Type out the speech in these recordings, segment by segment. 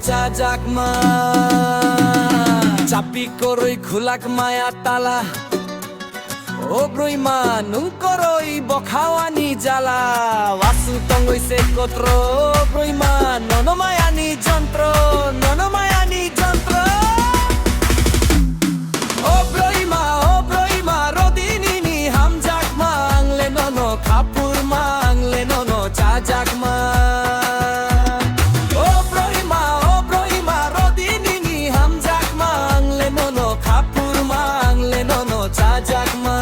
চা জাকমা চাপি করই খুলাক মায়া তালা ও ব্রুইমা নুং করই বখাওয়ানি জ্বালা ওয়াসু টঙ্গইছে কত্র ব্রুইমা ননমায়ানি যন্ত্র ননমায়ানি যন্ত্র ও ব্রুইমা রদিনিনি হাম জাকমা আংলে নন খাপুর মা আংলে নন চা জাকমা ও ব্রুইমা রদিনিনি হাম জাকমা আংলে নন খাপুর মা আংলে নন চা জাকমা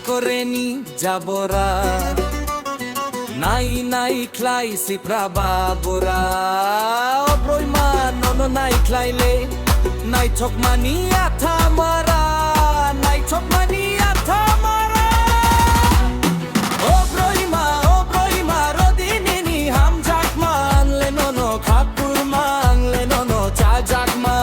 করেনি যাবরা নাই নাই খ্লাই সিপ্রা বাবুরা ও ব্রুইমা নন নাই খ্লাইলে নাই ঠকমানি আথা মারা নাই ঠকমানি আথা মারা ও ব্রুইমা রদিনিনি হাম জাকমা আনলে নন খাপুর মাংলে নন চা জাকমা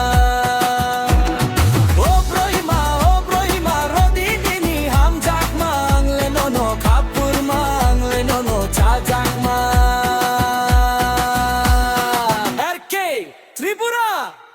RK.Tripura!